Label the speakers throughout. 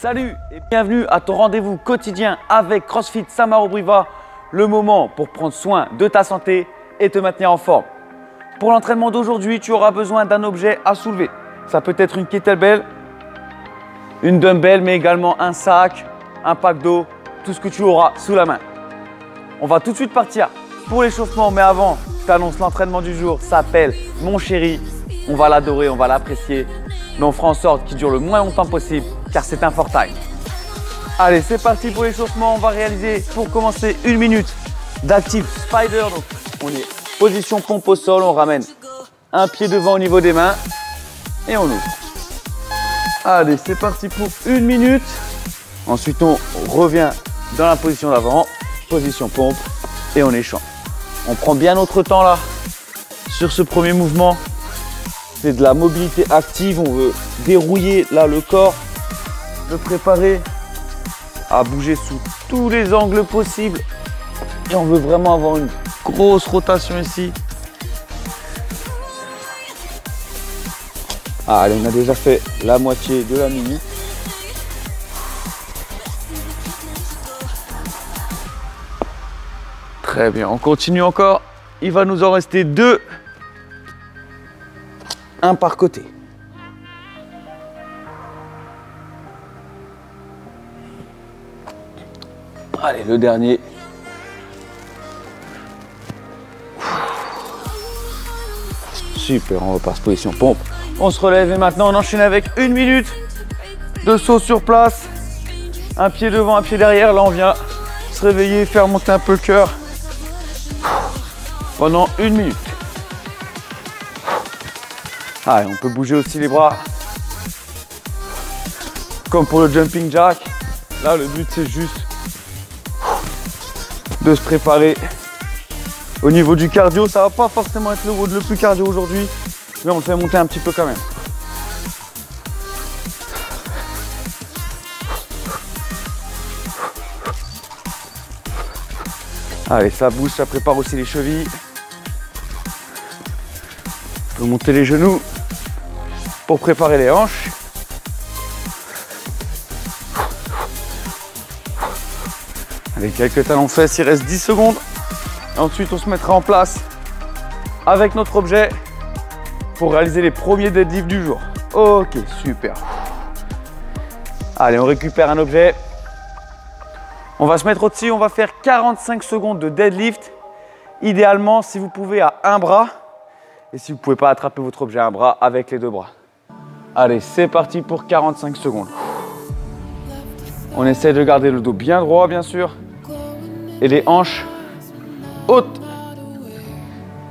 Speaker 1: Salut et bienvenue à ton rendez-vous quotidien avec CrossFit Samarobriva, le moment pour prendre soin de ta santé et te maintenir en forme. Pour l'entraînement d'aujourd'hui, tu auras besoin d'un objet à soulever. Ça peut être une kettlebell, une dumbbell, mais également un sac, un pack d'eau, tout ce que tu auras sous la main. On va tout de suite partir pour l'échauffement, mais avant, je t'annonce l'entraînement du jour, ça s'appelle Mon Chéri. On va l'adorer, on va l'apprécier, mais on fera en sorte qu'il dure le moins longtemps possible, car c'est un for time. Allez, c'est parti pour l'échauffement. On va réaliser pour commencer 1 minute d'active spider. Donc, on est position pompe au sol, on ramène un pied devant au niveau des mains et on ouvre. Allez, c'est parti pour 1 minute. Ensuite, on revient dans la position d'avant, position pompe et on échange. On prend bien notre temps là sur ce premier mouvement. C'est de la mobilité active, on veut dérouiller là le corps, le préparer à bouger sous tous les angles possibles. Et on veut vraiment avoir une grosse rotation ici. Allez, on a déjà fait la moitié de la minute. Très bien, on continue encore. Il va nous en rester 2. Un par côté. Allez, le dernier. Super, on repasse position pompe. On se relève et maintenant on enchaîne avec 1 minute de saut sur place. Un pied devant, un pied derrière. Là, on vient se réveiller, faire monter un peu le cœur pendant 1 minute. Ah, on peut bouger aussi les bras comme pour le jumping jack. Là, le but c'est juste de se préparer au niveau du cardio. Ça va pas forcément être le plus cardio aujourd'hui, mais on le fait monter un petit peu quand même. Allez, ça bouge, ça prépare aussi les chevilles. On peut monter les genoux pour préparer les hanches. Allez, quelques talons fesses, il reste 10 secondes. Et ensuite, on se mettra en place avec notre objet pour réaliser les premiers deadlifts du jour. Ok, super. Allez, on récupère un objet. On va se mettre au-dessus, on va faire 45 secondes de deadlift. Idéalement, si vous pouvez, à un bras. Et si vous ne pouvez pas attraper votre objet à un bras, avec les 2 bras. Allez, c'est parti pour 45 secondes. On essaie de garder le dos bien droit, bien sûr. Et les hanches hautes.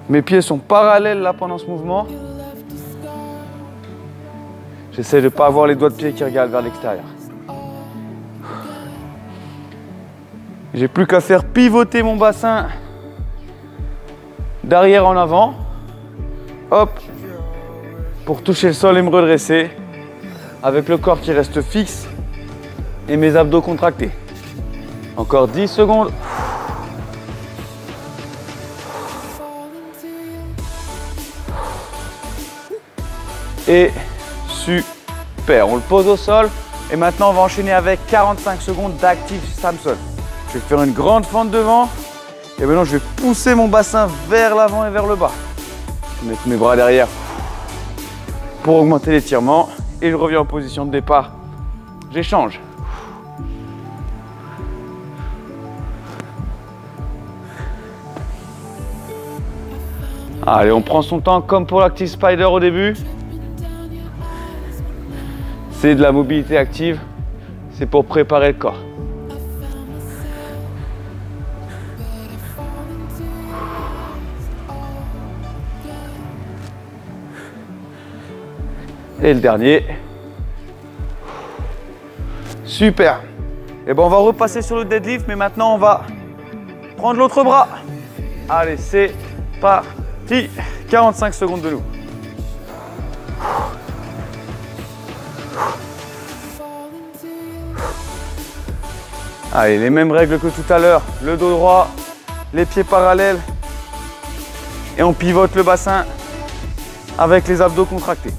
Speaker 1: Mes pieds sont parallèles là pendant ce mouvement. J'essaie de ne pas avoir les doigts de pied qui regardent vers l'extérieur. J'ai plus qu'à faire pivoter mon bassin d'arrière en avant. Hop, pour toucher le sol et me redresser avec le corps qui reste fixe et mes abdos contractés. Encore 10 secondes. Et super, on le pose au sol et maintenant on va enchaîner avec 45 secondes d'active Samson. Je vais faire une grande fente devant et maintenant je vais pousser mon bassin vers l'avant et vers le bas. Je vais mettre mes bras derrière pour augmenter l'étirement et je reviens en position de départ. J'échange. Allez, on prend son temps comme pour l'active spider au début. C'est de la mobilité active, c'est pour préparer le corps. Et le dernier. Super. Et ben on va repasser sur le deadlift, mais maintenant on va prendre l'autre bras. Allez, c'est parti. 45 secondes de nous. Allez, les mêmes règles que tout à l'heure. Le dos droit, les pieds parallèles. Et on pivote le bassin avec les abdos contractés.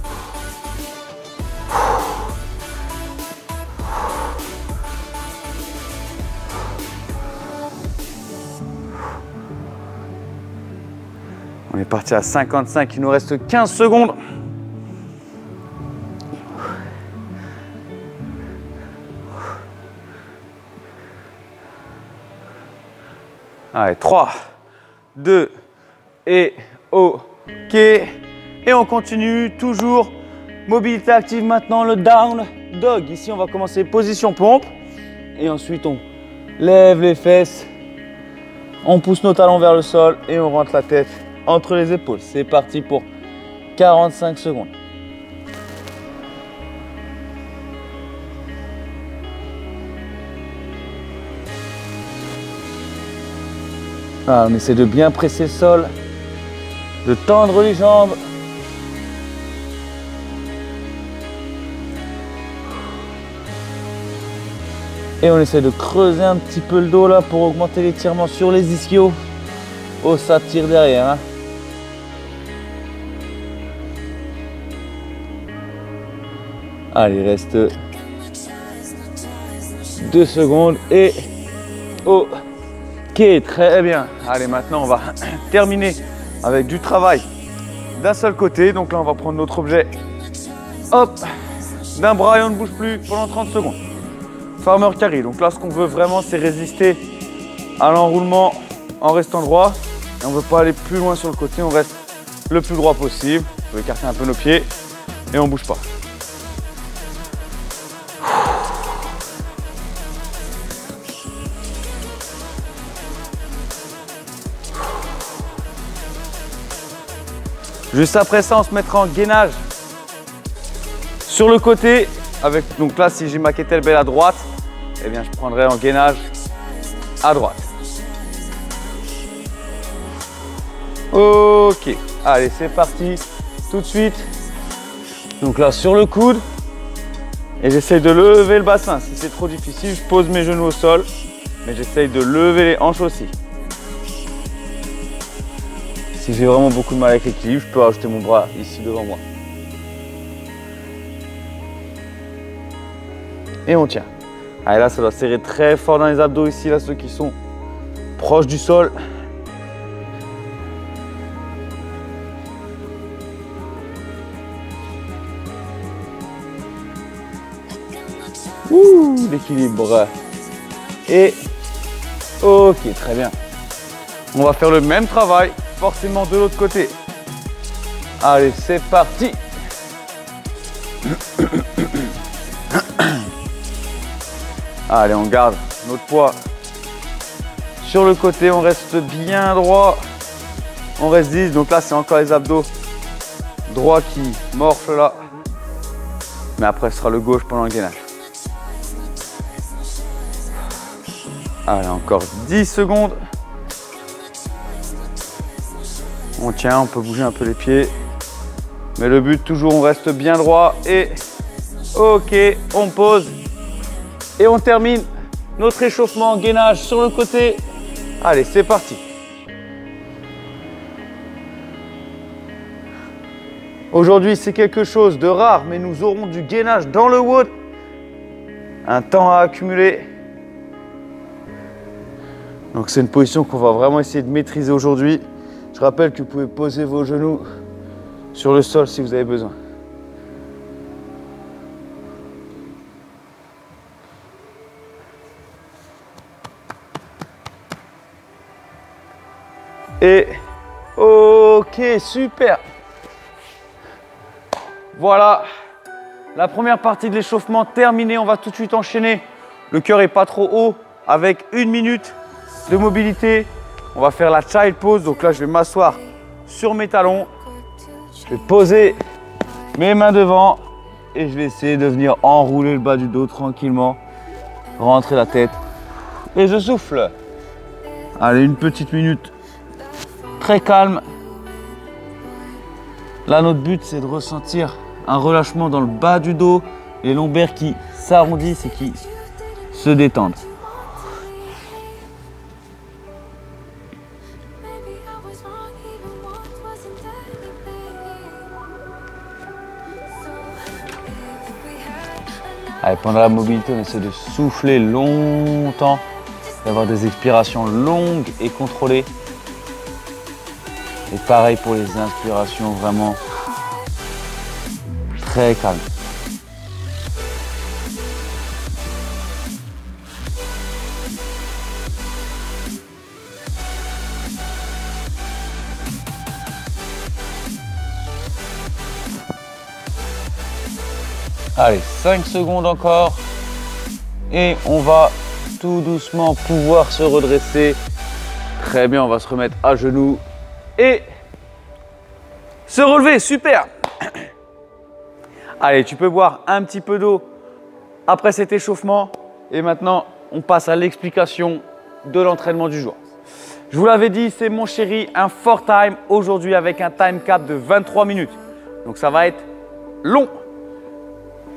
Speaker 1: On est parti à 55, il nous reste 15 secondes. Allez, 3, 2, et OK. Et on continue, toujours mobilité active maintenant, le down dog. Ici, on va commencer position pompe. Et ensuite, on lève les fesses. On pousse nos talons vers le sol et on rentre la tête entre les épaules. C'est parti pour 45 secondes. Ah, on essaie de bien presser le sol, de tendre les jambes. Et on essaie de creuser un petit peu le dos là pour augmenter l'étirement sur les ischios. Oh, ça tire derrière. Hein. Allez, il reste 2 secondes et OK, très bien. Allez, maintenant on va terminer avec du travail d'un seul côté. Donc là, on va prendre notre objet. Hop, d'un bras et on ne bouge plus pendant 30 secondes. Farmer carry. Donc là, ce qu'on veut vraiment, c'est résister à l'enroulement en restant droit. Et on ne veut pas aller plus loin sur le côté. On reste le plus droit possible. On peut écarter un peu nos pieds et on ne bouge pas. Juste après ça, on se mettra en gainage sur le côté. Donc là, si j'ai ma kettlebell à droite, eh bien, je prendrai en gainage à droite. OK. Allez, c'est parti. Tout de suite. Donc là, sur le coude. Et j'essaye de lever le bassin. Si c'est trop difficile, je pose mes genoux au sol. Mais j'essaye de lever les hanches aussi. Si j'ai vraiment beaucoup de mal avec l'équilibre, je peux rajouter mon bras ici devant moi. Et on tient. Allez, là, ça doit serrer très fort dans les abdos ici, là, ceux qui sont proches du sol. Ouh, l'équilibre. Et OK, très bien. On va faire le même travail, forcément de l'autre côté. Allez, c'est parti. Allez, on garde notre poids sur le côté, on reste bien droit. On reste 10, donc là c'est encore les abdos droits qui morflent là. Mais après ce sera le gauche pendant le gainage. Allez, encore 10 secondes. On tient, on peut bouger un peu les pieds. Mais le but, toujours, on reste bien droit. Et OK, on pose. Et on termine notre échauffement en gainage sur le côté. Allez, c'est parti. Aujourd'hui, c'est quelque chose de rare, mais nous aurons du gainage dans le WOD. Un temps à accumuler. Donc, c'est une position qu'on va vraiment essayer de maîtriser aujourd'hui. Je rappelle que vous pouvez poser vos genoux sur le sol si vous avez besoin. Et OK, super. Voilà, la première partie de l'échauffement terminée. On va tout de suite enchaîner. Le cœur n'est pas trop haut avec 1 minute de mobilité. On va faire la child pose. Donc là, je vais m'asseoir sur mes talons. Je vais poser mes mains devant et je vais essayer de venir enrouler le bas du dos tranquillement. Rentrer la tête et je souffle. Allez, 1 petite minute. Très calme. Là, notre but, c'est de ressentir un relâchement dans le bas du dos, les lombaires qui s'arrondissent et qui se détendent. Allez, pendant la mobilité, on essaie de souffler longtemps, d'avoir des expirations longues et contrôlées. Et pareil pour les inspirations, vraiment très calme. Allez, 5 secondes encore. Et on va tout doucement pouvoir se redresser. Très bien, on va se remettre à genoux et se relever. Super. Allez, tu peux boire un petit peu d'eau après cet échauffement. Et maintenant, on passe à l'explication de l'entraînement du jour. Je vous l'avais dit, c'est mon chéri, un fort time aujourd'hui avec un time cap de 23 minutes. Donc ça va être long.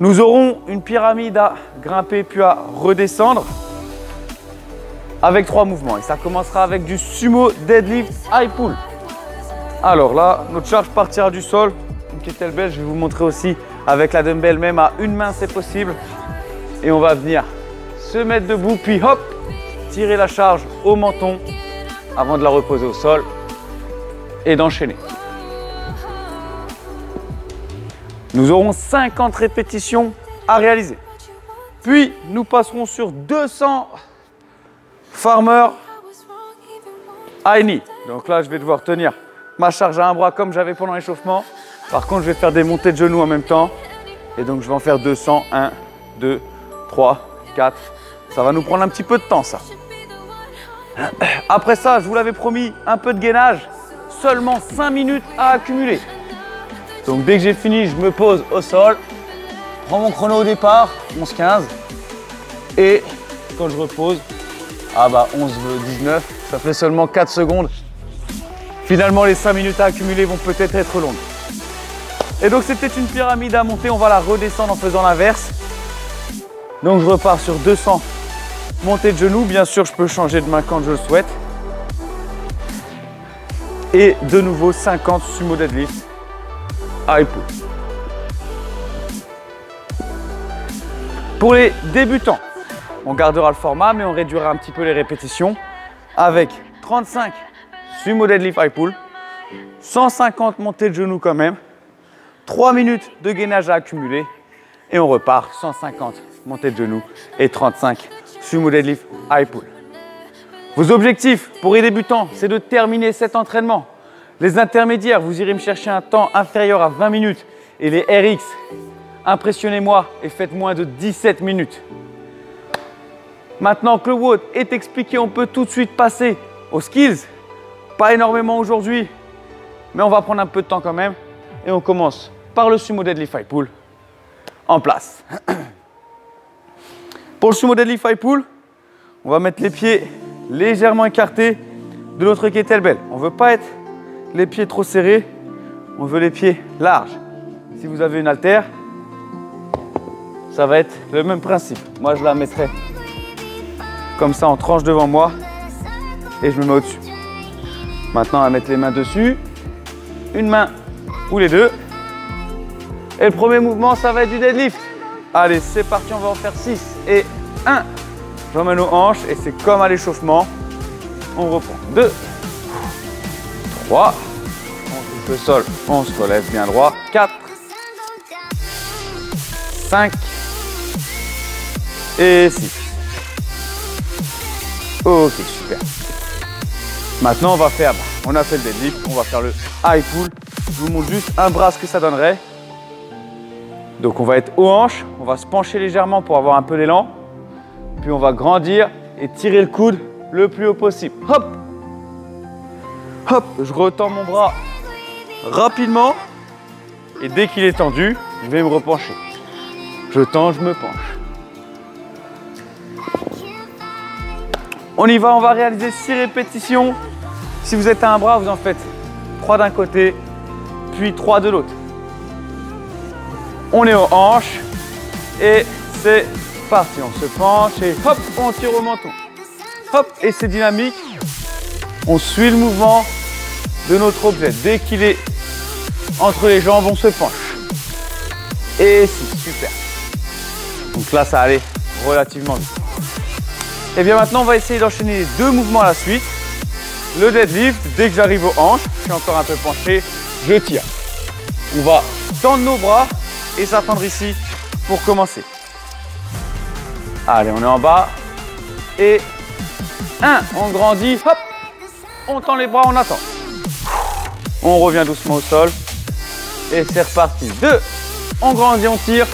Speaker 1: Nous aurons une pyramide à grimper puis à redescendre avec 3 mouvements. Et ça commencera avec du sumo deadlift high pull. Alors là, notre charge partira du sol. Une kettlebell, je vais vous montrer aussi avec la dumbbell, même à une main c'est possible. Et on va venir se mettre debout puis hop, tirer la charge au menton avant de la reposer au sol et d'enchaîner. Nous aurons 50 répétitions à réaliser. Puis, nous passerons sur 200 farmer high knee. Donc là, je vais devoir tenir ma charge à un bras comme j'avais pendant l'échauffement. Par contre, je vais faire des montées de genoux en même temps. Et donc, je vais en faire 200. 1, 2, 3, 4. Ça va nous prendre un petit peu de temps, ça. Après ça, je vous l'avais promis, un peu de gainage. Seulement 5 minutes à accumuler. Donc dès que j'ai fini, je me pose au sol, prends mon chrono au départ, 11-15, et quand je repose, 11-19, ça fait seulement 4 secondes. Finalement, les 5 minutes à accumuler vont peut-être être longues. Et donc c'était une pyramide à monter, on va la redescendre en faisant l'inverse. Donc je repars sur 200 montées de genoux, bien sûr je peux changer de main quand je le souhaite. Et de nouveau 50 sumo deadlift. High pull. Pour les débutants, on gardera le format, mais on réduira un petit peu les répétitions avec 35 sumo deadlift high pull, 150 montées de genoux quand même, 3 minutes de gainage à accumuler et on repart 150 montées de genoux et 35 sumo deadlift high pull. Vos objectifs pour les débutants, c'est de terminer cet entraînement. Les intermédiaires, vous irez me chercher un temps inférieur à 20 minutes. Et les RX, impressionnez-moi et faites moins de 17 minutes. Maintenant que le WOD est expliqué, on peut tout de suite passer aux skills. Pas énormément aujourd'hui, mais on va prendre un peu de temps quand même. Et on commence par le sumo deadlift high pull en place. Pour le sumo deadlift high pull, on va mettre les pieds légèrement écartés de notre kettlebell. On ne veut pas être les pieds trop serrés, on veut les pieds larges. Si vous avez une haltère, ça va être le même principe. Moi, je la mettrai comme ça en tranche devant moi et je me mets au-dessus. Maintenant, on va mettre les mains dessus, une main ou les deux. Et le premier mouvement, ça va être du deadlift. Allez, c'est parti, on va en faire 6 et 1. J'emmène aux hanches et c'est comme à l'échauffement. On reprend 2. 3, on touche le sol, on se relève bien droit. 4, 5 et 6. Ok, super. Maintenant, on va faire, on a fait le deadlift, on va faire le high pull. Je vous montre juste un bras ce que ça donnerait. Donc, on va être aux hanches, on va se pencher légèrement pour avoir un peu d'élan. Puis, on va grandir et tirer le coude le plus haut possible. Hop! Hop, je retends mon bras rapidement et dès qu'il est tendu, je vais me repencher. Je tends, je me penche. On y va, on va réaliser 6 répétitions. Si vous êtes à un bras, vous en faites 3 d'un côté, puis 3 de l'autre. On est aux hanches et c'est parti. On se penche et hop, on tire au menton. Hop, et c'est dynamique. On suit le mouvement de notre objet. Dès qu'il est entre les jambes, on se penche. Et c'est super. Donc là, ça allait relativement vite. Et bien maintenant, on va essayer d'enchaîner les 2 mouvements à la suite. le deadlift, dès que j'arrive aux hanches, je suis encore un peu penché, je tire. On va tendre nos bras et s'attendre ici pour commencer. Allez, on est en bas. Et 1, on grandit, hop, on tend les bras, on attend. On revient doucement au sol. Et c'est reparti. 2, on grandit, on tire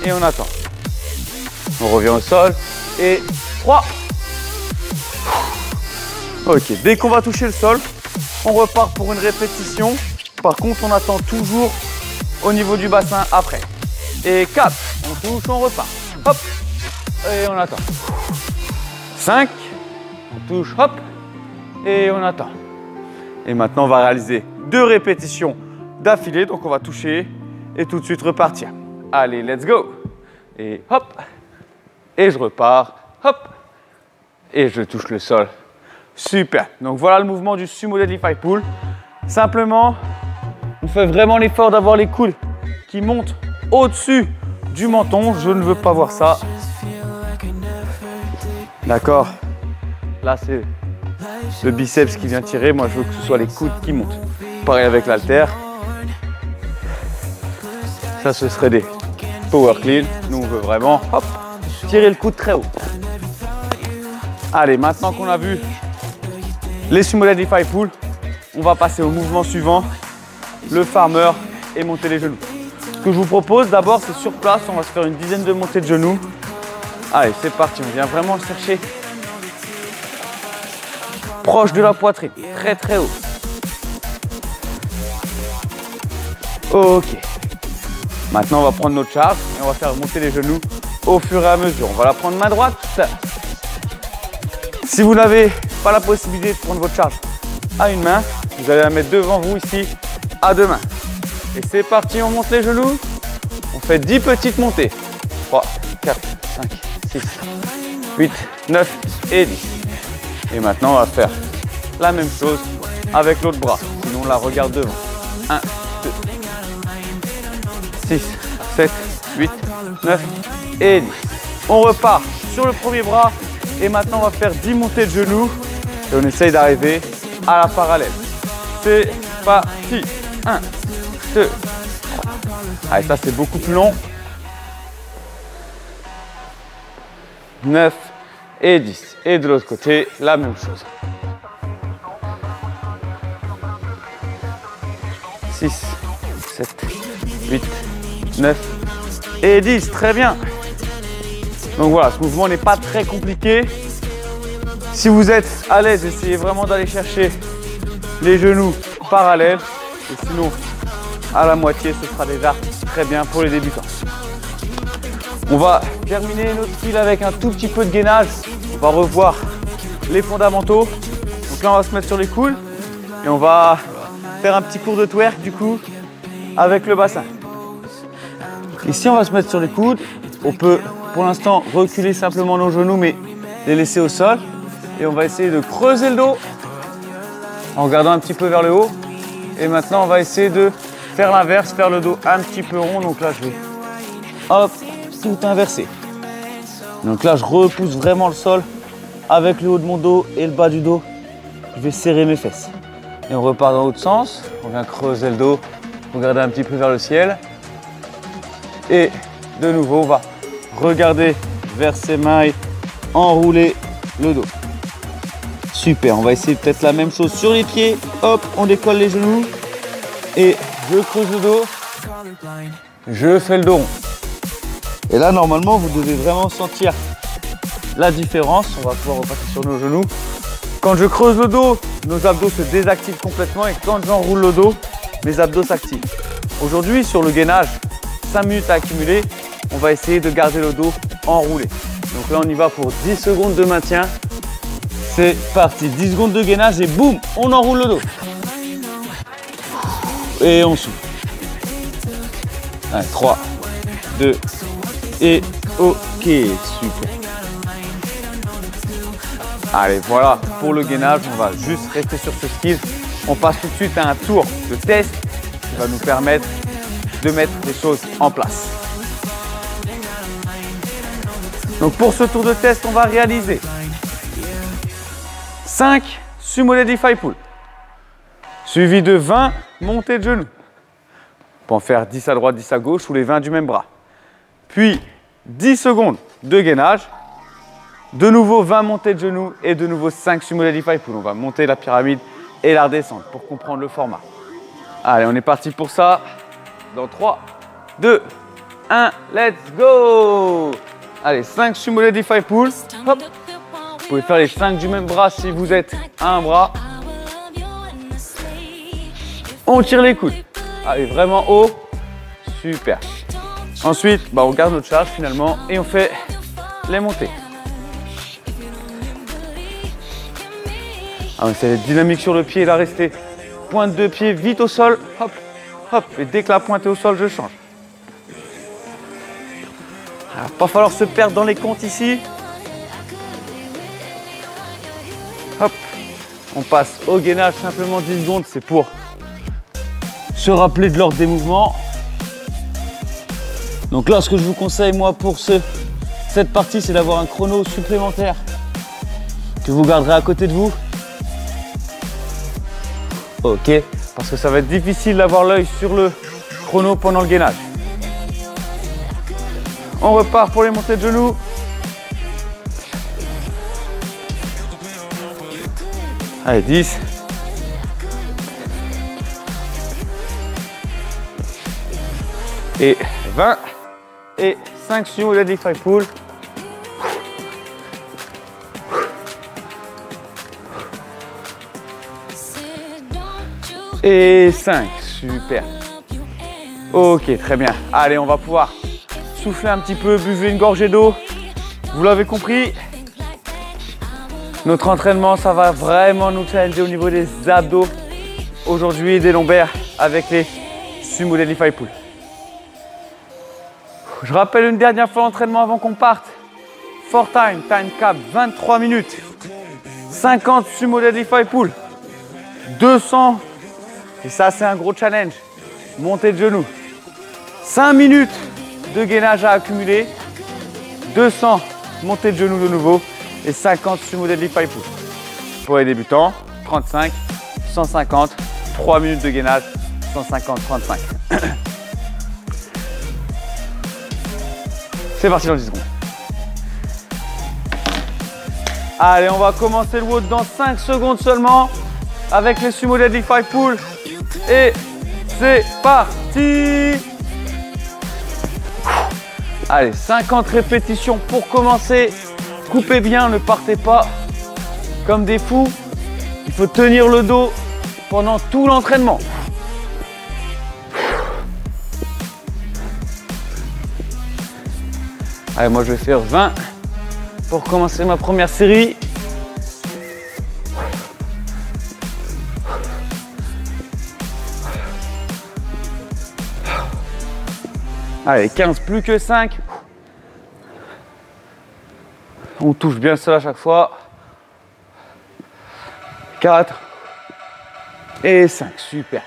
Speaker 1: et on attend. On revient au sol. Et 3. Ok, dès qu'on va toucher le sol, on repart pour une répétition. Par contre, on attend toujours au niveau du bassin après. Et 4, on touche, on repart. Hop, et on attend. 5, on touche, hop, et on attend. Et maintenant, on va réaliser 2 répétitions d'affilée. Donc, on va toucher et tout de suite repartir. Allez, let's go. Et hop, et je repars, hop, et je touche le sol. Super. Donc, voilà le mouvement du Sumo Deadlift High Pull. Simplement, on fait vraiment l'effort d'avoir les coudes qui montent au-dessus du menton. Je ne veux pas voir ça. D'accord. Là, c'est le biceps qui vient tirer. Moi, je veux que ce soit les coudes qui montent. Pareil avec l'haltère. Ça, ce serait des power clean. Nous, on veut vraiment hop, tirer le coude très haut. Allez, maintenant qu'on a vu les Sumo Deadlift High Pull, on va passer au mouvement suivant, le farmer et monter les genoux. Ce que je vous propose d'abord, c'est sur place, on va se faire une dizaine de montées de genoux. Allez, c'est parti, on vient vraiment chercher proche de la poitrine, très très haut. Ok. Maintenant, on va prendre notre charge et on va faire monter les genoux au fur et à mesure. On va la prendre main droite. Si vous n'avez pas la possibilité de prendre votre charge à une main, vous allez la mettre devant vous ici à 2 mains. Et c'est parti, on monte les genoux. On fait 10 petites montées. 3, 4, 5, 6, 8, 9 et 10. Et maintenant, on va faire la même chose avec l'autre bras. Sinon, on la regarde devant. 1, 2, 6, 7, 8, 9 et 10. On repart sur le premier bras. Et maintenant, on va faire 10 montées de genoux. Et on essaye d'arriver à la parallèle. C'est parti. 1, 2, 3. Allez, ça, c'est beaucoup plus long. 9 et 10. Et de l'autre côté, la même chose. 6, 7, 8, 9 et 10. Très bien. Donc voilà, ce mouvement n'est pas très compliqué. Si vous êtes à l'aise, essayez vraiment d'aller chercher les genoux parallèles. Et sinon, à la moitié, ce sera déjà très bien pour les débutants. On va terminer notre skill avec un tout petit peu de gainage. On va revoir les fondamentaux. Donc là, on va se mettre sur les coudes et on va faire un petit cours de twerk du coup avec le bassin. Ici, on va se mettre sur les coudes. On peut pour l'instant reculer simplement nos genoux mais les laisser au sol. Et on va essayer de creuser le dos en regardant un petit peu vers le haut. Et maintenant, on va essayer de faire l'inverse, faire le dos un petit peu rond. Donc là, je vais hop, tout inverser. Donc là, je repousse vraiment le sol avec le haut de mon dos et le bas du dos. Je vais serrer mes fesses. Et on repart dans l'autre sens. On vient creuser le dos, regarder un petit peu vers le ciel. Et de nouveau, on va regarder vers ses mains et enrouler le dos. Super, on va essayer peut-être la même chose sur les pieds. Hop, on décolle les genoux. Et je creuse le dos. Je fais le dos rond. Et là, normalement, vous devez vraiment sentir la différence. On va pouvoir repasser sur nos genoux. Quand je creuse le dos, nos abdos se désactivent complètement. Et quand j'enroule le dos, mes abdos s'activent. Aujourd'hui, sur le gainage, 5 minutes à accumuler, on va essayer de garder le dos enroulé. Donc là, on y va pour 10 secondes de maintien. C'est parti, 10 secondes de gainage et boum, on enroule le dos. Et on souffle. Allez, 3, 2, et ok, super. Allez, voilà, pour le gainage, on va juste rester sur ce skill. On passe tout de suite à un tour de test qui va nous permettre de mettre les choses en place. Donc pour ce tour de test, on va réaliser 5 sumo deadlift pull. Suivi de 20 montées de genoux. On peut en faire 10 à droite, 10 à gauche ou les 20 du même bras. Puis 10 secondes de gainage. De nouveau 20 montées de genoux et de nouveau 5 sumo deadlift pull. On va monter la pyramide et la redescendre pour comprendre le format. Allez, on est parti pour ça. Dans 3, 2, 1, let's go! Allez, 5 sumo deadlift pull. Hop. Vous pouvez faire les 5 du même bras si vous êtes à un bras. On tire les coudes. Allez, vraiment haut. Super. Ensuite, on garde notre charge finalement et on fait les montées. C'est dynamique sur le pied, là, restez pointe de pied vite au sol. Hop, hop. Et dès que la pointe est au sol, je change. Alors, pas falloir se perdre dans les comptes ici. Hop. On passe au gainage, simplement 10 secondes. C'est pour se rappeler de l'ordre des mouvements. Donc là, ce que je vous conseille, moi, pour cette partie, c'est d'avoir un chrono supplémentaire que vous garderez à côté de vous. Ok, parce que ça va être difficile d'avoir l'œil sur le chrono pendant le gainage. On repart pour les montées de genoux. Allez, 10. Et 20. Et 5 sumo deadlift pull. Et 5, super. Ok, très bien. Allez, on va pouvoir souffler un petit peu, buvez une gorgée d'eau. Vous l'avez compris, notre entraînement, ça va vraiment nous challenger au niveau des abdos aujourd'hui et des lombaires avec les sumo deadlift pull. Je rappelle une dernière fois l'entraînement avant qu'on parte. For time, time cap, 23 minutes. 50 sumo deadlift pull. 200. Et ça, c'est un gros challenge. Montée de genoux. 5 minutes de gainage à accumuler. 200 montées de genoux de nouveau. Et 50 sumo deadlift pull. Pour les débutants, 35, 150, 3 minutes de gainage, 150, 35. C'est parti dans 10 secondes. Allez, on va commencer le WOD dans 5 secondes seulement avec les sumo deadlift pull. Et c'est parti! Allez, 50 répétitions pour commencer. Coupez bien, ne partez pas comme des fous. Il faut tenir le dos pendant tout l'entraînement. Allez, moi je vais faire 20 pour commencer ma première série. Allez, 15, plus que 5. On touche bien le sol à chaque fois. 4 et 5, super.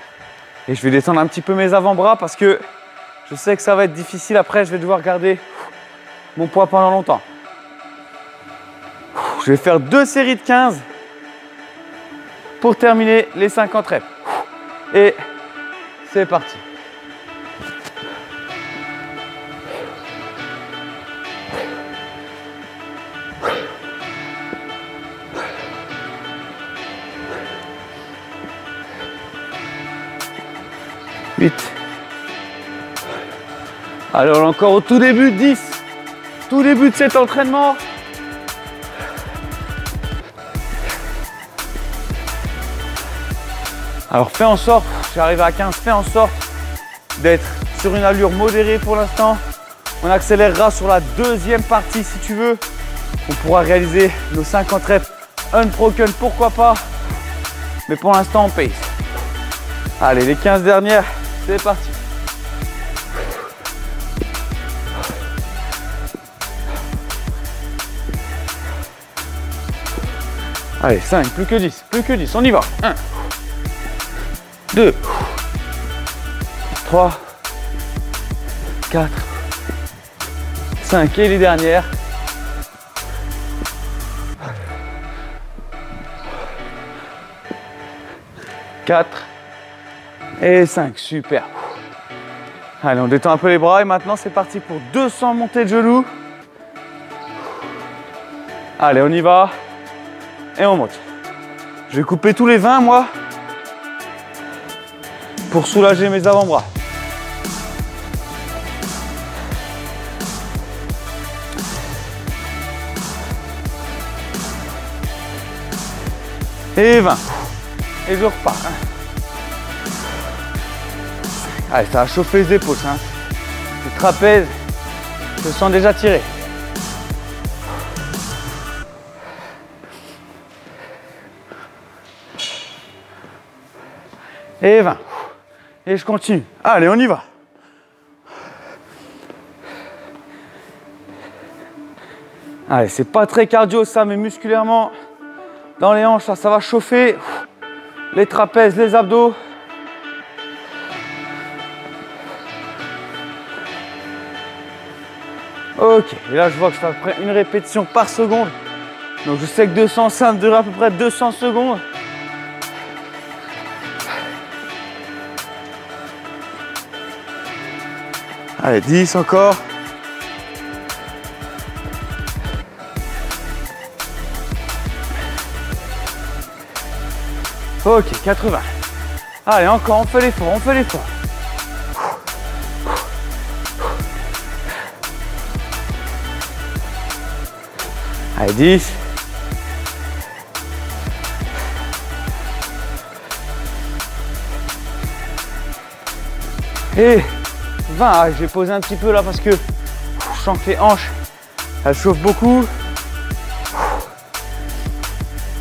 Speaker 1: Et je vais descendre un petit peu mes avant-bras parce que je sais que ça va être difficile. Après, je vais devoir garder mon poids pendant longtemps. Je vais faire 2 séries de 15 pour terminer les 50 reps. Et c'est parti. Alors encore au tout début, 10. Tout début de cet entraînement. Alors fais en sorte, j'arrive à 15, fais en sorte d'être sur une allure modérée pour l'instant. On accélérera sur la deuxième partie si tu veux. On pourra réaliser nos 50 reps unbroken, pourquoi pas. Mais pour l'instant on pace. Allez, les 15 dernières, c'est parti. Allez, 5, plus que 10, on y va. 1, 2, 3, 4, 5 et les dernières. 4 et 5. Super. Allez, on détend un peu les bras et maintenant c'est parti pour 200 montées de genoux. Allez, on y va et on monte. Je vais couper tous les 20 moi pour soulager mes avant-bras. Et 20. Et je repars. Allez, ça va chauffer les épaules. Hein. Le trapèze, je le sens déjà tiré. Et 20. Et je continue. Allez, on y va. Allez, c'est pas très cardio ça, mais musculairement, dans les hanches, ça va chauffer. Les trapèzes, les abdos. Ok, et là je vois que je fais à peu près une répétition par seconde. Donc je sais que 200, ça me dure à peu près 200 secondes. Allez, 10 encore. Ok, 80. Allez, encore, on fait l'effort, on fait l'effort. Allez, 10. Et 20. Ah, je vais poser un petit peu là parce que je sens que les hanches, elles chauffent beaucoup.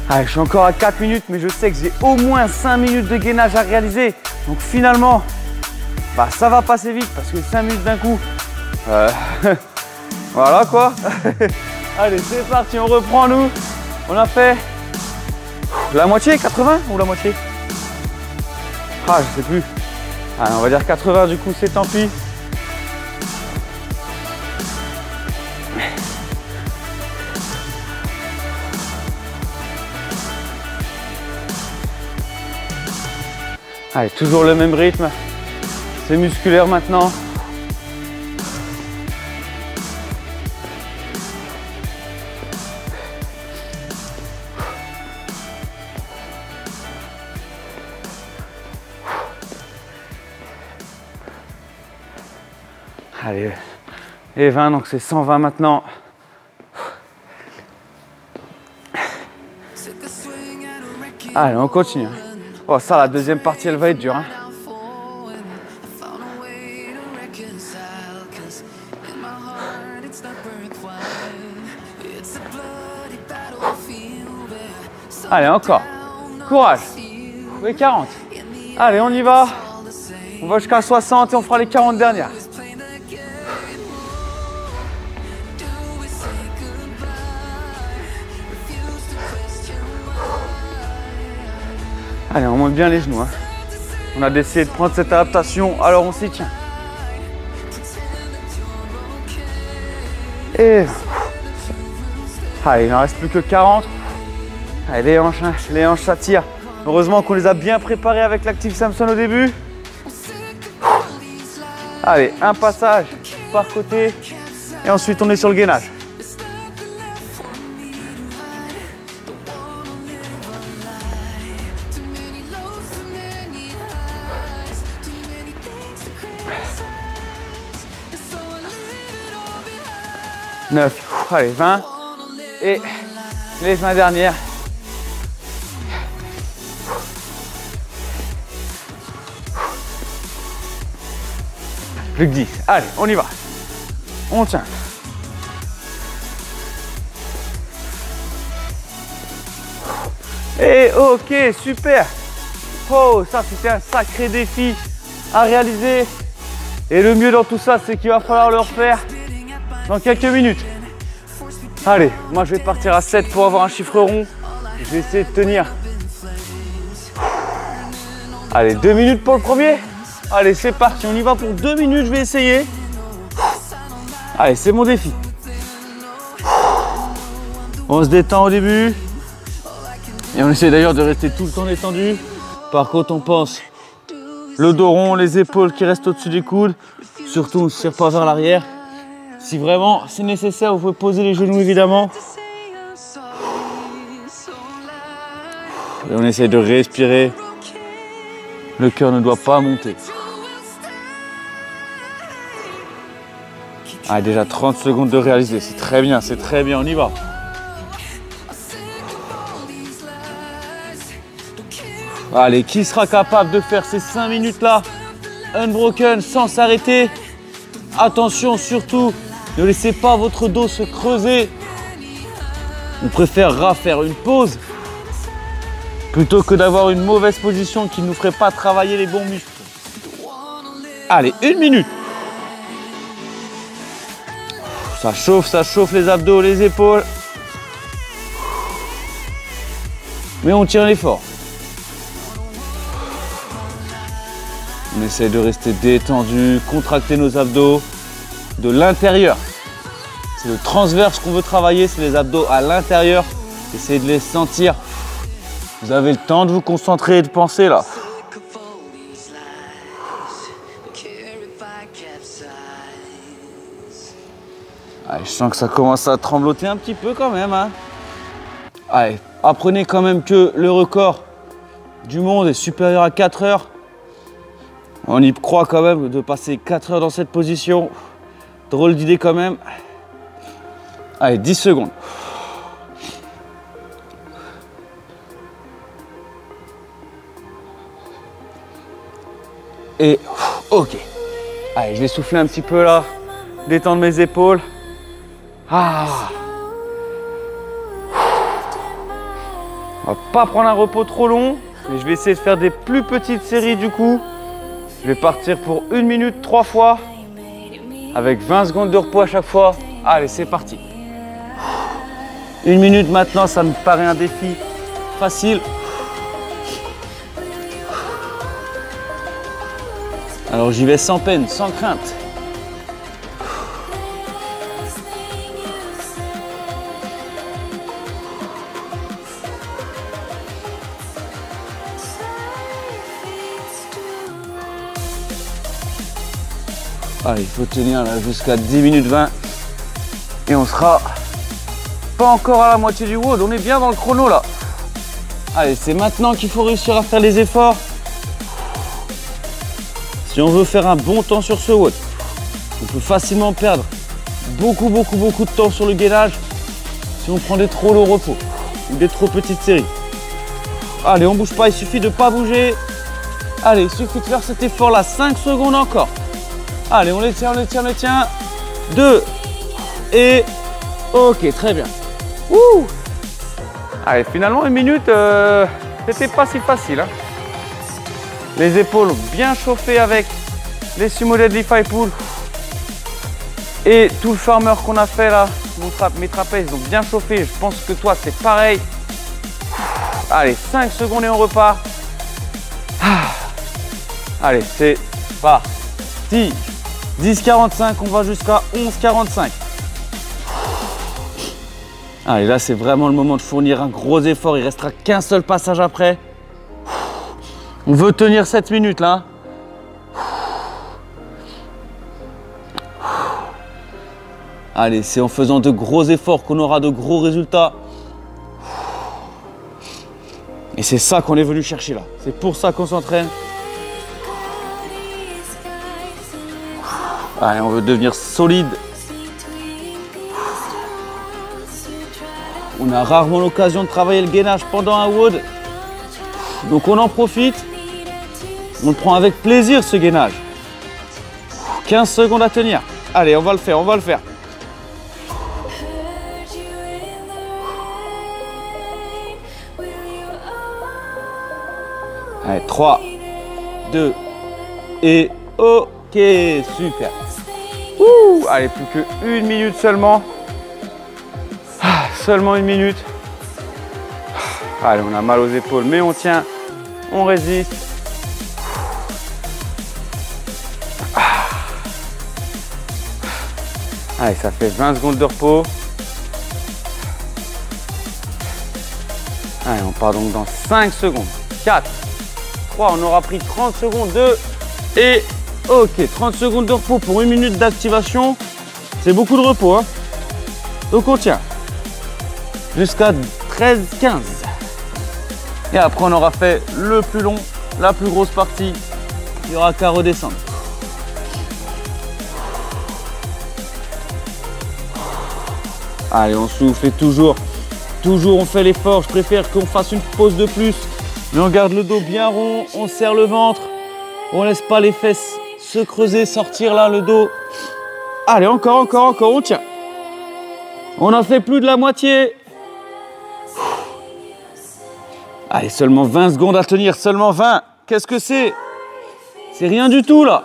Speaker 1: Allez, je suis encore à 4 minutes, mais je sais que j'ai au moins 5 minutes de gainage à réaliser. Donc finalement, bah, ça va passer vite parce que 5 minutes d'un coup, voilà quoi. Allez, c'est parti, on reprend nous. On a fait la moitié, 80 ou la moitié? Ah, je sais plus. Allez, on va dire 80 du coup, c'est tant pis. Allez, toujours le même rythme. C'est musculaire maintenant. Allez, et 20, donc c'est 120 maintenant. Allez, on continue. Oh, ça, la deuxième partie, elle va être dure. Hein. Allez, encore. Courage. Les 40. Allez, on y va. On va jusqu'à 60 et on fera les 40 dernières. Allez, on monte bien les genoux. Hein. On a décidé de prendre cette adaptation, alors on s'y tient. Et allez, il n'en reste plus que 40. Allez, les hanches, ça tire. Heureusement qu'on les a bien préparés avec l'Active Samson au début. Allez, un passage par côté. Et ensuite, on est sur le gainage. Allez, 20 et les 20 dernières. Plus que 10. Allez, on y va. On tient. Et ok, super. Oh, ça c'était un sacré défi à réaliser. Et le mieux dans tout ça, c'est qu'il va falloir le refaire dans quelques minutes. Allez, moi je vais partir à 7 pour avoir un chiffre rond. Je vais essayer de tenir. Allez, 2 minutes pour le premier. Allez, c'est parti, on y va pour 2 minutes, je vais essayer. Allez, c'est mon défi. On se détend au début. Et on essaie d'ailleurs de rester tout le temps détendu. Par contre, on pense le dos rond, les épaules qui restent au-dessus des coudes. Surtout, on ne se tire pas vers l'arrière. Si vraiment c'est nécessaire, vous pouvez poser les genoux évidemment. Et on essaie de respirer. Le cœur ne doit pas monter. Ah, déjà 30 secondes de réaliser, c'est très bien, on y va. Allez, qui sera capable de faire ces 5 minutes-là, unbroken, sans s'arrêter? Attention surtout, ne laissez pas votre dos se creuser. On préférera faire une pause plutôt que d'avoir une mauvaise position qui ne nous ferait pas travailler les bons muscles. Allez, 1 minute. Ça chauffe les abdos, les épaules. Mais on tire l'effort. On essaie de rester détendu, contracter nos abdos de l'intérieur. C'est le transverse qu'on veut travailler, c'est les abdos à l'intérieur. Essayez de les sentir. Vous avez le temps de vous concentrer et de penser là. Allez, je sens que ça commence à trembloter un petit peu quand même. Hein. Allez, apprenez quand même que le record du monde est supérieur à 4 heures. On y croit quand même de passer 4 heures dans cette position. Drôle d'idée quand même. Allez, 10 secondes. Et ok. Allez, je vais souffler un petit peu là. Détendre mes épaules. Ah. On va pas prendre un repos trop long, mais je vais essayer de faire des plus petites séries du coup. Je vais partir pour 1 minute 3 fois, avec 20 secondes de repos à chaque fois. Allez, c'est parti. 1 minute maintenant, ça me paraît un défi facile. Alors j'y vais sans peine, sans crainte. Allez, il faut tenir là jusqu'à 10 minutes 20 et on sera pas encore à la moitié du WOD, on est bien dans le chrono là. Allez, c'est maintenant qu'il faut réussir à faire les efforts si on veut faire un bon temps sur ce WOD. On peut facilement perdre beaucoup de temps sur le gainage si on prend des trop longs repos ou des trop petites séries. Allez, on bouge pas, il suffit de pas bouger. Allez, il suffit de faire cet effort là, 5 secondes encore. Allez, on les tient. 2 et ok, très bien. Ouh. Allez, finalement 1 minute, c'était pas si facile. Hein. Les épaules bien chauffées avec les sumo deadlift high pull et tout le farmer qu'on a fait là. Mes trapèzes ont bien chauffé. Je pense que toi c'est pareil. Allez, 5 secondes et on repart. Allez, c'est parti. 10,45, on va jusqu'à 11,45. Allez, là, c'est vraiment le moment de fournir un gros effort. Il ne restera qu'un seul passage après. On veut tenir 7 minutes, là. Allez, c'est en faisant de gros efforts qu'on aura de gros résultats. Et c'est ça qu'on est venu chercher, là. C'est pour ça qu'on s'entraîne. Allez, on veut devenir solide. On a rarement l'occasion de travailler le gainage pendant un WOD. Donc on en profite. On le prend avec plaisir ce gainage. 15 secondes à tenir. Allez, on va le faire. Allez, 3, 2 et ok, super. Ouh, allez, plus que 1 minute seulement. Seulement 1 minute. Allez, on a mal aux épaules, mais on tient, on résiste. Allez, ça fait 20 secondes de repos. Allez, on part donc dans 5 secondes. 4, 3. On aura pris 30 secondes et ok, 30 secondes de repos pour 1 minute d'activation. C'est beaucoup de repos, hein. Donc on tient jusqu'à 13-15. Et après on aura fait le plus long, la plus grosse partie. Il n'y aura qu'à redescendre. Allez, on souffle et toujours on fait l'effort. Je préfère qu'on fasse une pause de plus. Mais on garde le dos bien rond, on serre le ventre. On laisse pas les fesses se creuser, sortir là le dos. Allez, encore, on tient. On en fait plus de la moitié. Allez, seulement 20 secondes à tenir, seulement 20. Qu'est-ce que c'est? C'est rien du tout là.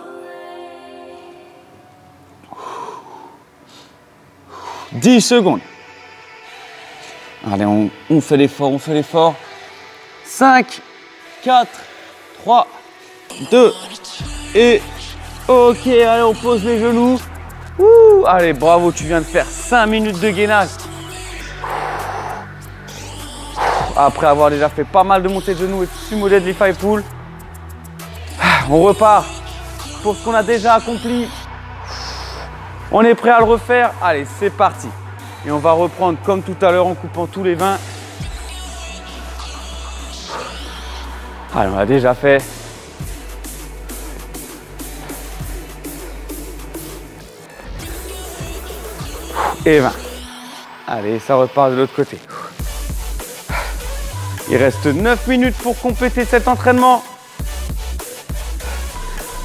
Speaker 1: 10 secondes. Allez, on fait l'effort, 5, 4, 3, 2, et ok, allez, on pose les genoux. Ouh, allez, bravo, tu viens de faire 5 minutes de gainage. Après avoir déjà fait pas mal de montées de genoux et de sumo deadlift high pull. On repart pour ce qu'on a déjà accompli. On est prêt à le refaire. Allez, c'est parti. Et on va reprendre comme tout à l'heure en coupant tous les 20. Allez, on l'a déjà fait. Et 20. Allez, ça repart de l'autre côté. Il reste 9 minutes pour compléter cet entraînement.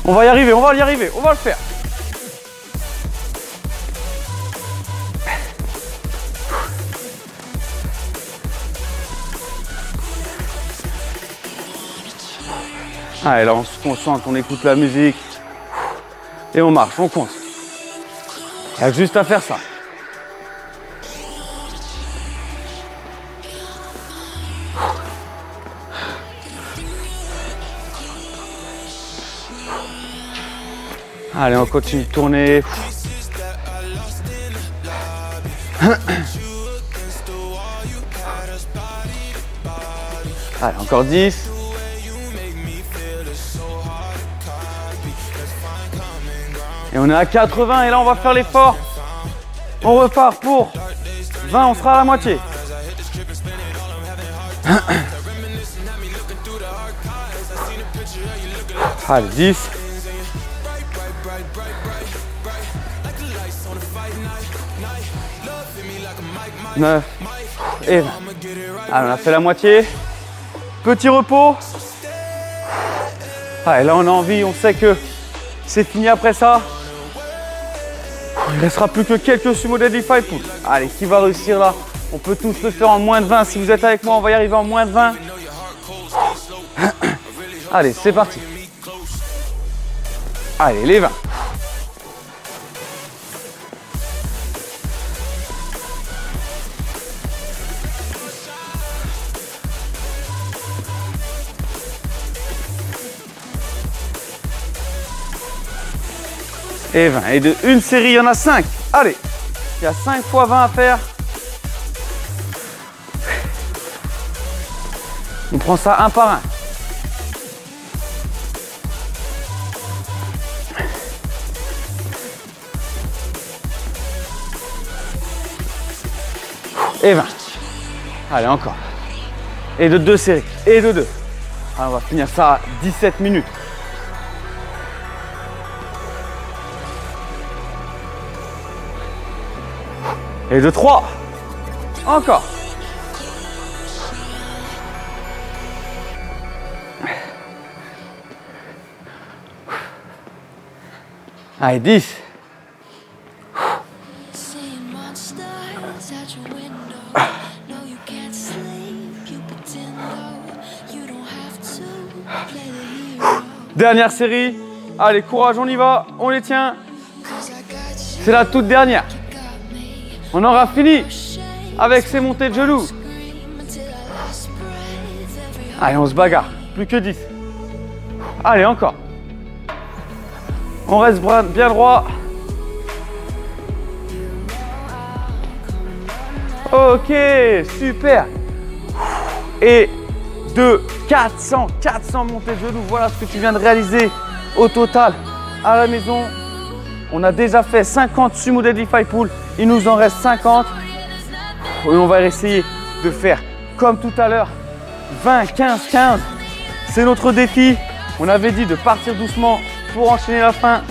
Speaker 1: On va y arriver, on va le faire. Allez, là on se concentre, on écoute la musique. Et on marche, on compte. Il y a juste à faire ça. Allez, on continue de tourner. Allez, encore 10. Et on est à 80 et là on va faire l'effort. On repart pour 20, on sera à la moitié. Allez, 10. 9 et 20. Allez, on a fait la moitié. Petit repos. Allez, là on a envie, on sait que c'est fini après ça. Il ne restera plus que quelques sumo deadlift high pull. Allez, qui va réussir là? On peut tous le faire en moins de 20. Si vous êtes avec moi, on va y arriver en moins de 20. Allez, c'est parti. Allez, les 20. Et 20. Et de une série, il y en a 5. Allez, il y a 5 fois 20 à faire. On prend ça un par un. Et 20. Allez, encore. Et de 2 séries. Et de 2. Alors, on va finir ça à 17 minutes. Et de 3. Encore. Allez, 10. Dernière série. Allez, courage, on y va. On les tient. C'est la toute dernière. On aura fini avec ces montées de genoux. Allez, on se bagarre. Plus que 10. Allez, encore. On reste bien droit. Ok, super. Et de 400 montées de genoux. Voilà ce que tu viens de réaliser au total à la maison. On a déjà fait 50 sumo deadlift high pull. Il nous en reste 50. Et on va essayer de faire comme tout à l'heure 20, 15, 15. C'est notre défi. On avait dit de partir doucement pour enchaîner la fin.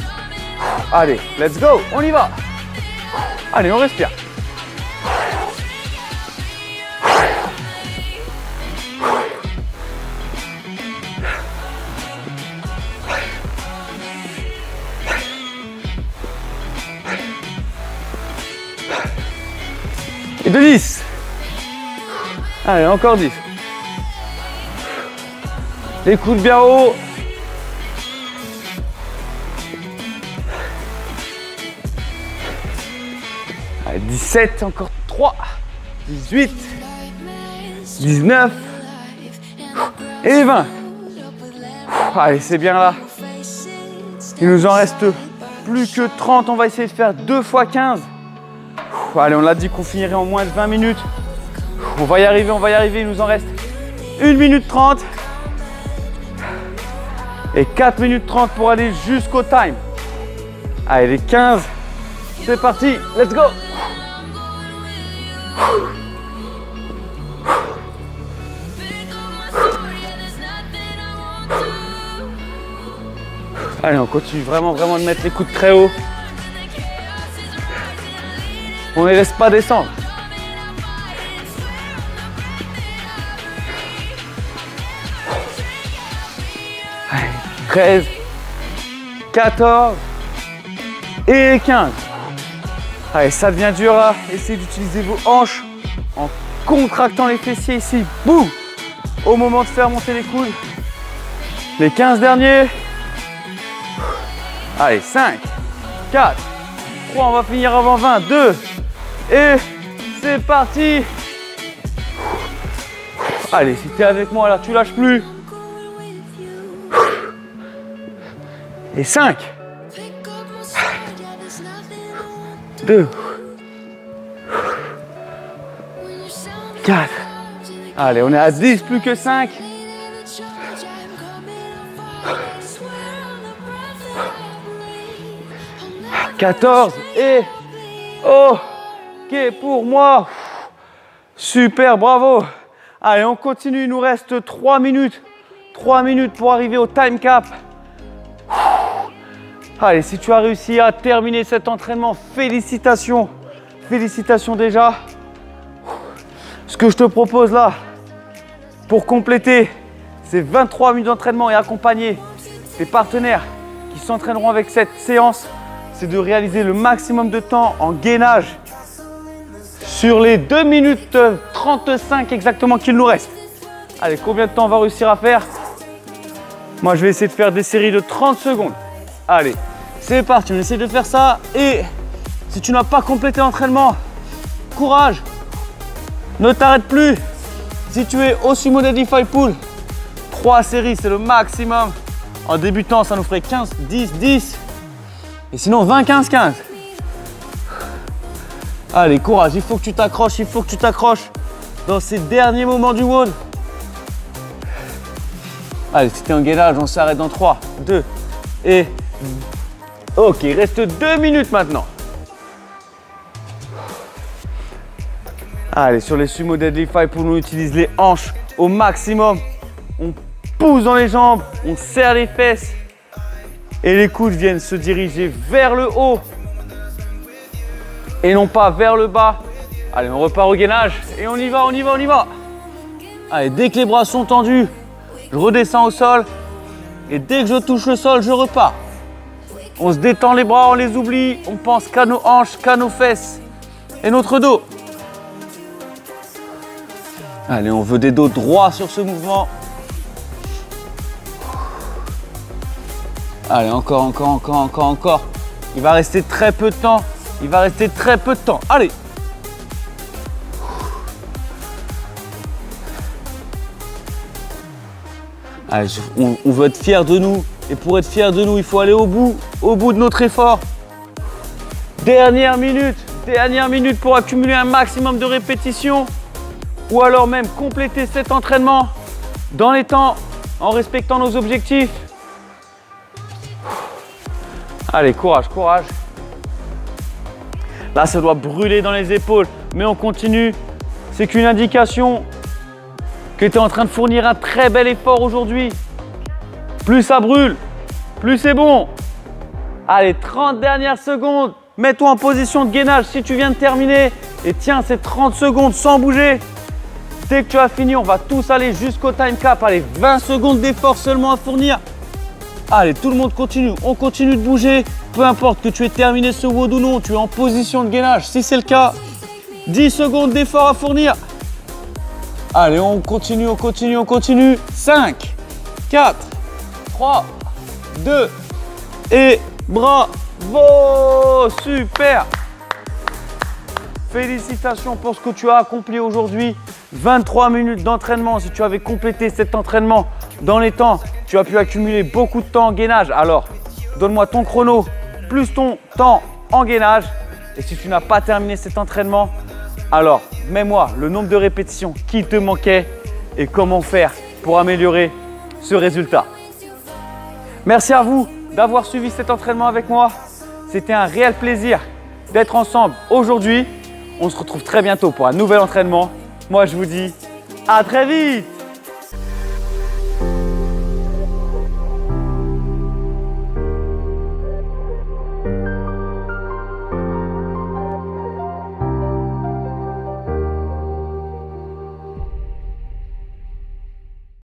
Speaker 1: Allez, let's go, on y va. Allez, on respire. Et de 10. Allez, encore 10. Les coudes bien haut. Allez, 17, encore 3. 18. 19. Et 20. Allez, c'est bien là. Il nous en reste plus que 30. On va essayer de faire 2 fois 15. Allez, on l'a dit qu'on finirait en moins de 20 minutes. On va y arriver, on va y arriver. Il nous en reste 1 minute 30. Et 4 minutes 30 pour aller jusqu'au time. Allez, les 15. C'est parti, let's go. Allez, on continue vraiment de mettre les coudes très haut. On ne les laisse pas descendre. Allez, 13, 14 et 15. Allez, ça devient dur là. Essayez d'utiliser vos hanches en contractant les fessiers ici. Boum! Au moment de faire monter les coudes. Les 15 derniers. Allez, 5, 4, 3, on va finir avant 20, 2. Et c'est parti. Allez, si tu es avec moi là, tu lâches plus. Et 5, 2, 4. Allez, on est à 10, plus que 5. 14 et ok pour moi. Super, bravo. Allez, on continue, il nous reste 3 minutes. 3 minutes pour arriver au time cap. Allez, si tu as réussi à terminer cet entraînement, félicitations. Félicitations déjà. Ce que je te propose là, pour compléter ces 23 minutes d'entraînement et accompagner tes partenaires qui s'entraîneront avec cette séance, c'est de réaliser le maximum de temps en gainage sur les 2 minutes 35 exactement qu'il nous reste. Allez, combien de temps on va réussir à faire? Moi, je vais essayer de faire des séries de 30 secondes. Allez, c'est parti, on essaie de faire ça. Et si tu n'as pas complété l'entraînement, courage, ne t'arrête plus. Si tu es au sumo deadlift high pull, 3 séries, c'est le maximum. En débutant, ça nous ferait 15, 10, 10. Et sinon 20, 15, 15. Allez, courage, il faut que tu t'accroches, il faut que tu t'accroches dans ces derniers moments du WOD. Allez, si tu es en gainage, on s'arrête dans 3, 2 et... Ok, il reste 2 minutes maintenant. Allez, sur les sumo deadlift high pull, on utilise les hanches au maximum. On pousse dans les jambes, on serre les fesses. Et les coudes viennent se diriger vers le haut et non pas vers le bas. Allez, on repart au gainage et on y va, on y va, on y va. Allez, dès que les bras sont tendus, je redescends au sol et dès que je touche le sol, je repars. On se détend les bras, on les oublie, on pense qu'à nos hanches, qu'à nos fesses et notre dos. Allez, on veut des dos droits sur ce mouvement. Allez, encore. Il va rester très peu de temps. Allez. Allez, on veut être fiers de nous. Et pour être fiers de nous, il faut aller au bout de notre effort. Dernière minute pour accumuler un maximum de répétitions. Ou alors même compléter cet entraînement dans les temps, en respectant nos objectifs. Allez, courage, courage. Là, ça doit brûler dans les épaules, mais on continue. C'est qu'une indication que tu es en train de fournir un très bel effort aujourd'hui. Plus ça brûle, plus c'est bon. Allez, 30 dernières secondes. Mets-toi en position de gainage si tu viens de terminer. Et tiens ces 30 secondes sans bouger. Dès que tu as fini, on va tous aller jusqu'au time cap. Allez, 20 secondes d'effort seulement à fournir. Allez, tout le monde continue. On continue de bouger. Peu importe que tu aies terminé ce WOD ou non, tu es en position de gainage. Si c'est le cas, 10 secondes d'effort à fournir. Allez, on continue, on continue, on continue. 5, 4, 3, 2 et bravo! Super! Félicitations pour ce que tu as accompli aujourd'hui. 23 minutes d'entraînement. Si tu avais complété cet entraînement dans les temps, tu as pu accumuler beaucoup de temps en gainage. Alors, donne-moi ton chrono plus ton temps en gainage. Et si tu n'as pas terminé cet entraînement, alors mets-moi le nombre de répétitions qui te manquait et comment faire pour améliorer ce résultat. Merci à vous d'avoir suivi cet entraînement avec moi. C'était un réel plaisir d'être ensemble aujourd'hui. On se retrouve très bientôt pour un nouvel entraînement. Moi, je vous dis à très vite!